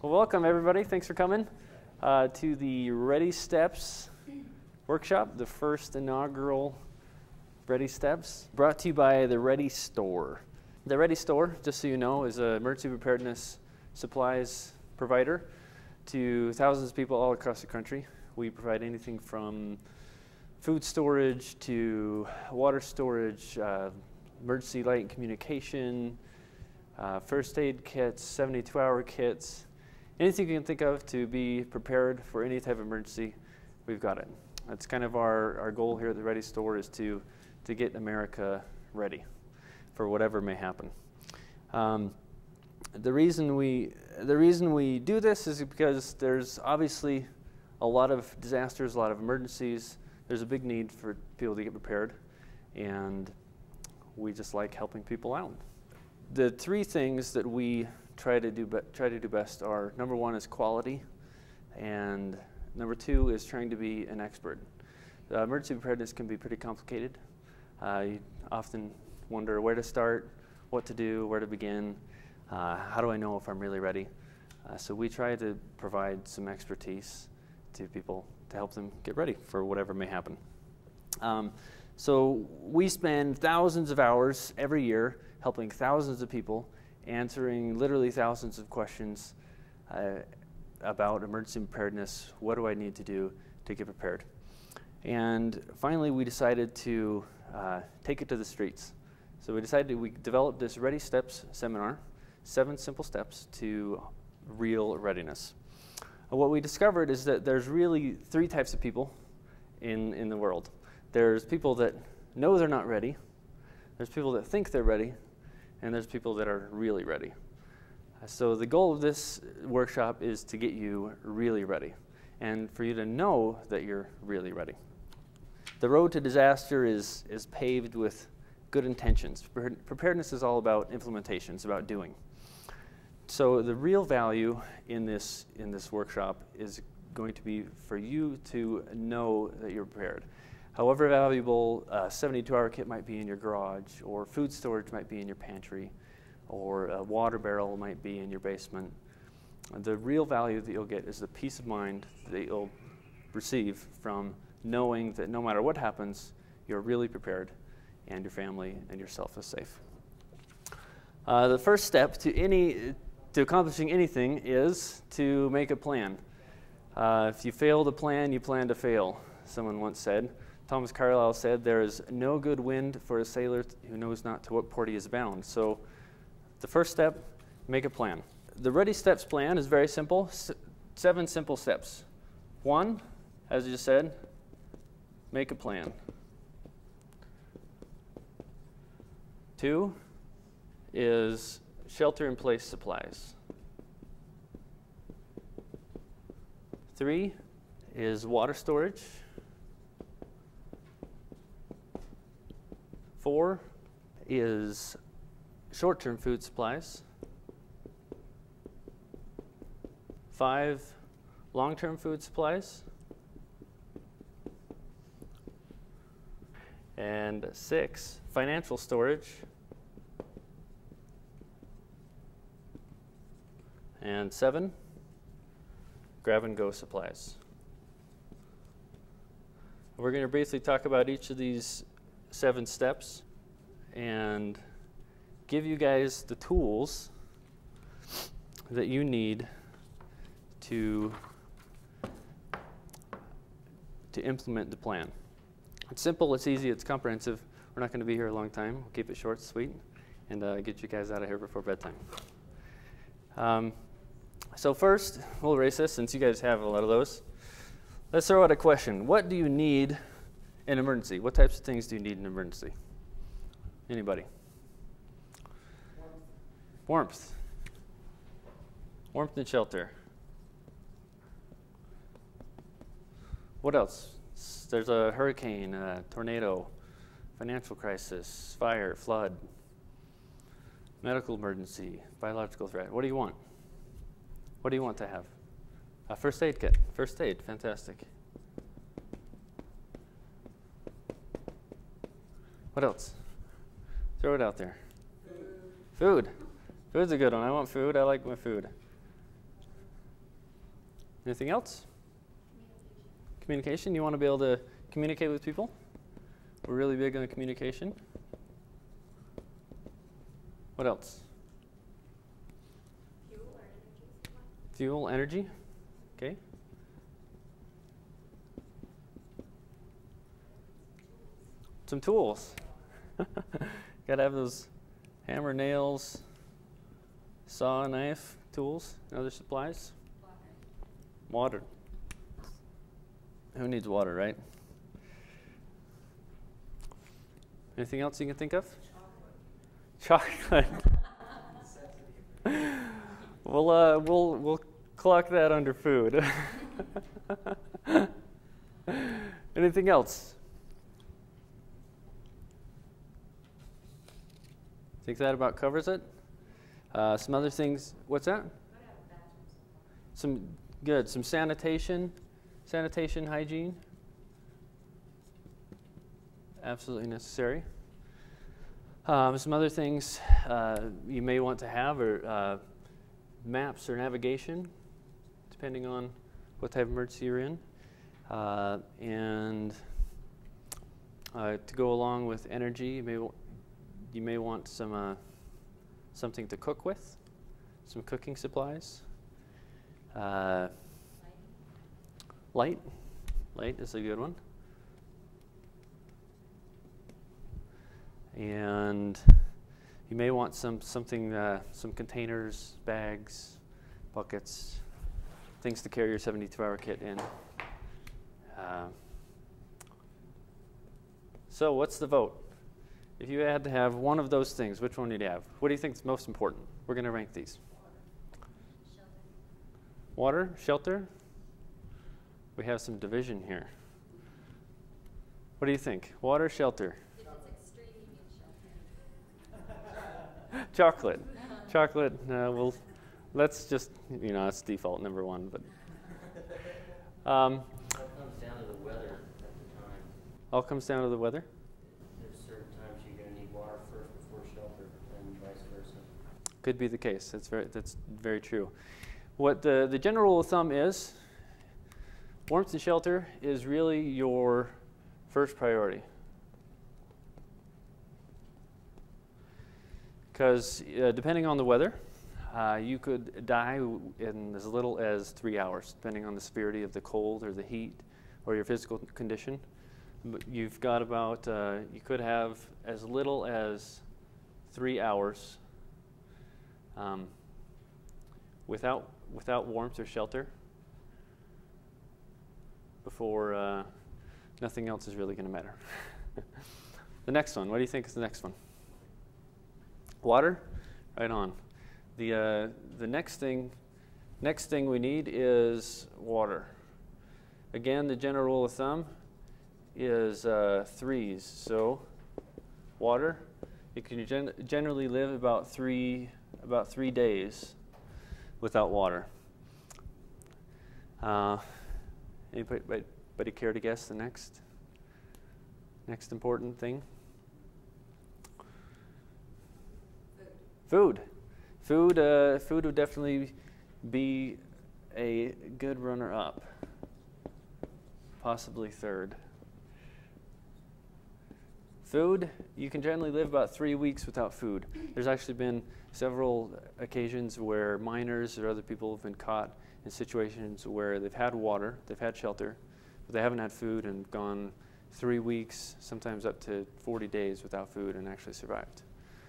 Well, welcome everybody. Thanks for coming to the Ready Steps workshop, the first inaugural Ready Steps, brought to you by the Ready Store. The Ready Store, just so you know, is an emergency preparedness supplies provider to thousands of people all across the country. We provide anything from food storage to water storage, emergency light and communication, first aid kits, 72-hour kits, anything you can think of to be prepared for any type of emergency, we've got it. That's kind of our goal here at the Ready Store, is to get America ready for whatever may happen. The reason we do this is because there's obviously a lot of disasters, a lot of emergencies. There's a big need for people to get prepared, and we just like helping people out. The three things that we try to do best are, number one is quality, and number two is trying to be an expert. Emergency preparedness can be pretty complicated. You often wonder where to start, what to do, where to begin, how do I know if I'm really ready? So we try to provide some expertise to people to help them get ready for whatever may happen. So we spend thousands of hours every year helping thousands of people, answering literally thousands of questions about emergency preparedness. What do I need to do to get prepared? And finally, we decided to take it to the streets. So we developed this Ready Steps seminar, 7 simple steps to real readiness. And what we discovered is that there's really 3 types of people in the world. There's people that know they're not ready, there's people that think they're ready, and there's people that are really ready. So the goal of this workshop is to get you really ready, and for you to know that you're really ready. The road to disaster is paved with good intentions. Preparedness is all about implementation, it's about doing. So the real value in this workshop is going to be for you to know that you're prepared. However valuable a 72-hour kit might be in your garage, or food storage might be in your pantry, or a water barrel might be in your basement, the real value that you'll get is the peace of mind that you'll receive from knowing that no matter what happens, you're really prepared and your family and yourself is safe. The first step to accomplishing anything is to make a plan. If you fail to plan, you plan to fail, someone once said. Thomas Carlyle said, "There is no good wind for a sailor who knows not to what port he is bound." So the first step, make a plan. The Ready Steps plan is very simple, 7 simple steps. 1, as I just said, make a plan. 2 is shelter-in-place supplies. 3 is water storage. 4 is short-term food supplies. 5, long-term food supplies. And 6, financial storage. And 7, grab-and-go supplies. We're going to briefly talk about each of these 7 steps and give you guys the tools that you need to implement the plan. It's simple, it's easy, it's comprehensive. We're not going to be here a long time. We'll keep it short, sweet, and get you guys out of here before bedtime. So first, we'll erase this since you guys have a lot of those. Let's throw out a question. What do you need in an emergency? What types of things do you need in an emergency? Anybody? Warmth. Warmth and shelter. What else? There's a hurricane, a tornado, financial crisis, fire, flood, medical emergency, biological threat. What do you want? What do you want to have? A first aid kit. First aid, fantastic. What else? Throw it out there. Food. Food's a good one. I want food. I like my food. Anything else? Communication. You want to be able to communicate with people? We're really big on communication. What else? Fuel, energy. Okay. Some tools. Gotta have those hammer, nails, saw, knife, tools, and other supplies. Water. Who needs water, right? Anything else you can think of? Chocolate. We'll clock that under food. Anything else? Think that about covers it? Some other things. What's that? Some sanitation, hygiene. Absolutely necessary. Some other things you may want to have are maps or navigation, depending on what type of emergency you're in. And to go along with energy, you may want some something to cook with, some cooking supplies. Light is a good one. And you may want some containers, bags, buckets, things to carry your 72-hour kit in. So what's the vote? If you had to have one of those things, which one would you have? What do you think is most important? We're going to rank these. Water, shelter. We have some division here. What do you think? Water, shelter. If it's extreme, you mean shelter. Chocolate. Chocolate. Let's just, it's default number one. But It comes down to the weather at the time. all comes down to the weather. There's certain times you're going to need water first before shelter, and vice versa. Could be the case. That's very true. What the general rule of thumb is, warmth and shelter is really your first priority. Because depending on the weather, you could die in as little as 3 hours, depending on the severity of the cold or the heat or your physical condition. But you've got about, you could have as little as 3 hours without warmth or shelter before nothing else is really going to matter. The next one, what do you think is the next one? Water? Right on. The next thing we need is water. Again, the general rule of thumb is threes. So water, you can generally live about three days without water. Anybody care to guess the next important thing? Food. Food would definitely be a good runner-up, possibly third. Food, you can generally live about 3 weeks without food. There's actually been several occasions where miners or other people have been caught in situations where they've had water, they've had shelter, but they haven't had food and gone 3 weeks, sometimes up to 40 days without food and actually survived.